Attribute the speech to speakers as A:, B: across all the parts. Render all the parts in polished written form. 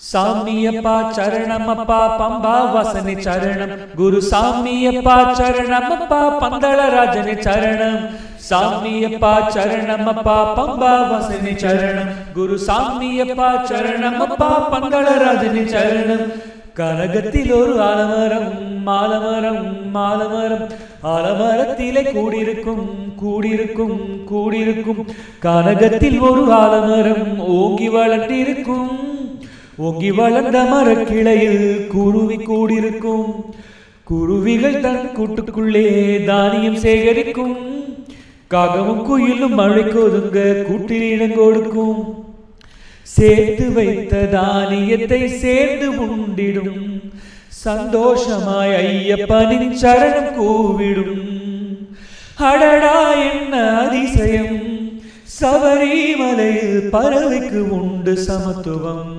A: சாமியப்பா சரணமப்பா பம்பா வாசனை சரணம் குரு சாமியப்பா சரணமப்பா பந்தளராஜனை சரணம் சாமியப்பா சரணமப்பா பம்பா வாசனை சரணம் குரு சாமியப்பா சரணமப்பா பந்தளராஜனை சரணம் கனகத்தில் ஒரு ஆலமரம் மாலமரம் மாலமரம் ஆலமரத்திலே கூடியிருக்கும் கூடியிருக்கும் கூடியிருக்கும் கனகத்தில் ஒரு ஆலமரம் ஓங்கி வளர்ந்திருக்கும் ஓங்கி வளர்ந்த மரக்கிளையில் குருவி கூடியிருக்கும் குருவிகள் தன் கூட்டுக்குள்ளே தானியம் சேகரிக்கும் காகமும் குயிலும் மழைக்கு ஒதுங்க கூட்டில் இடங்கொடுக்கும் சேர்த்து வைத்த தானியத்தை சேர்ந்து உண்டிடும் சந்தோஷமாய் ஐயப்பனின் சரணம் கூவிடும் அடடா என்ன அதிசயம் சபரிமலையில் பறவைக்கு உண்டு சமத்துவம்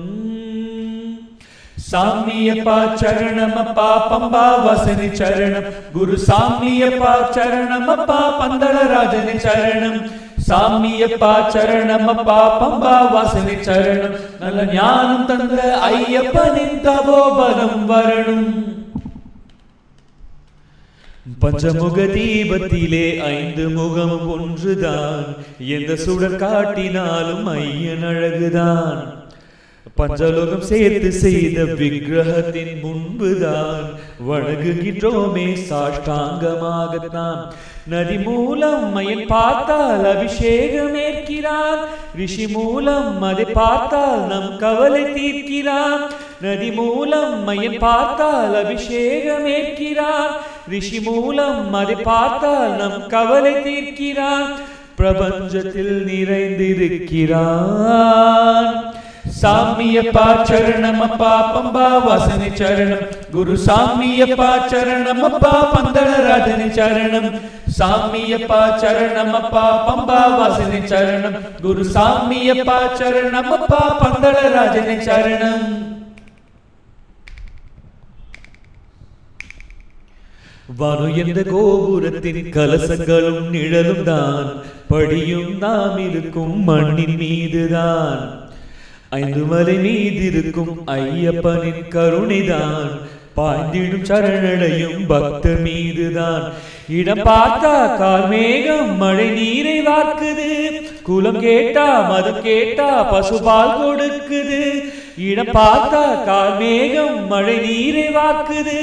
A: சாமியப்பா சரணமப்பா பம்பா வாசனை சரணம் குரு சாமியப்பா சரணமப்பா பந்தளராஜனை சரணம் சாமியப்பா சரணமப்பா பம்பா வாசனை சரணம் நல்ல ஞானம் தந்த ஐயப்பனின் தபோபலம் வரணும் பஞ்சமுக தீபத்திலே 5 முகம் ஒன்றுதான் எந்த சுடர் காட்டினாலும் ஐயன் அழகுதான் பஞ்சலோகம் சேர்த்து செய்த விக்கிரகத்தின் முன்புதான் வணங்குகின்றோமே சாஷ்டாங்கமாகத்தான் நதி மூலம் மயில் பார்த்தால் அபிஷேகம் ஏற்கிறான் ரிஷி மூலம் அதை பார்த்தால் நம் கவலை தீர்க்கிறான் நதி மூலம் மயில் பார்த்தால் அபிஷேகம் ஏற்கிறான் ரிஷி மூலம் அதை பார்த்தால் நம் கவலை தீர்க்கிறான் பிரபஞ்சத்தில் நிறைந்திருக்கிறான் சாமியப்பா சரணமப்பா பம்பா வாசனை சரணம் குரு சாமியப்பா சரணமப்பா பந்தளராஜனை சரணம் சாமியப்பா சரணமப்பா பம்பா வாசனை சரணம் குரு சாமியப்பா சரணமப்பா பந்தளராஜனை சரணம் வானு என்ற கோபுரத்தின் கலசங்களும் நிழலும் தான் படியும் நாம் இருக்கும் மண்ணின் மீதுதான் 5 மலை மீதிருக்கும் ஐயப்பனின் கருணைதான் பாய்ந்திடும் சரணடையும் பக்தர் மீதுதான் இடம் பார்த்தா கார்மேகம் மழை நீரை வார்க்குது குலம் கேட்டா மதம் கேட்டா பசுபால் கொடுக்குது இடம் பார்த்தா கார்மேகம் மழை நீரை வார்க்குது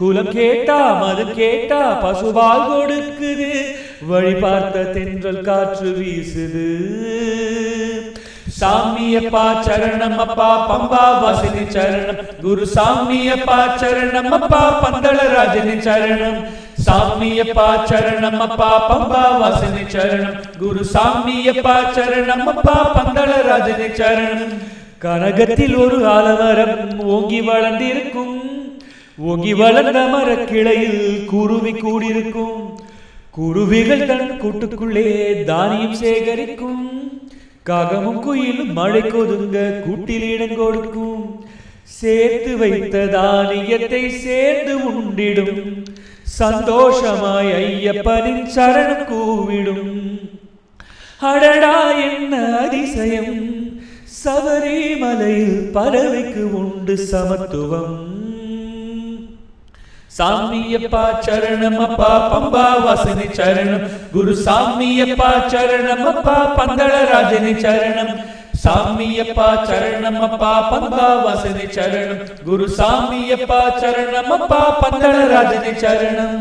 A: குலம் கேட்டா மதம் கேட்டா பசுபால் கொடுக்குது வழி பார்த்த தென்றல் காற்று வீசுது சாமியப்பா சரணமப்பா பம்பா வாசனை சரணம் குரு சாமியப்பா சரணமப்பா பந்தளராஜனை சரணம் சாமியப்பா சரணமப்பா பம்பா வாசனை சரணம் குரு சாமியப்பா சரணமப்பா பந்தளராஜனை சரணம் கனகத்தில் ஒரு ஆலமரம் ஓங்கி வளர்ந்திருக்கும் ஓங்கி வளர்ந்த மரக்கிளையில் குருவி கூடியிருக்கும் குருவிகள் தன் கூட்டுக்குள்ளே தானியம் சேகரிக்கும் காகமும் குயிலும் மழைக்கு ஒதுங்க கூட்டில் இடங்கொடுக்கும் சேர்த்து வைத்த தானியத்தை சேர்ந்து உண்டிடும் சந்தோஷமாய் ஐயப்பனின் சரணம் கூவிடும் அடடா என்ன அதிசயம் சபரிமலையில் பறவைக்கு உண்டு சமத்துவம் சாமியப்பா சரணமப்பா பம்பா வாசனை சரணம் குரு சாமியப்பா சரணமப்பா பந்தளராஜனை சரணம் சாமியப்பா சரணமப்பா பம்பா வாசனை சரணம் குரு சாமியப்பா சரணமப்பா பந்தளராஜனை சரணம்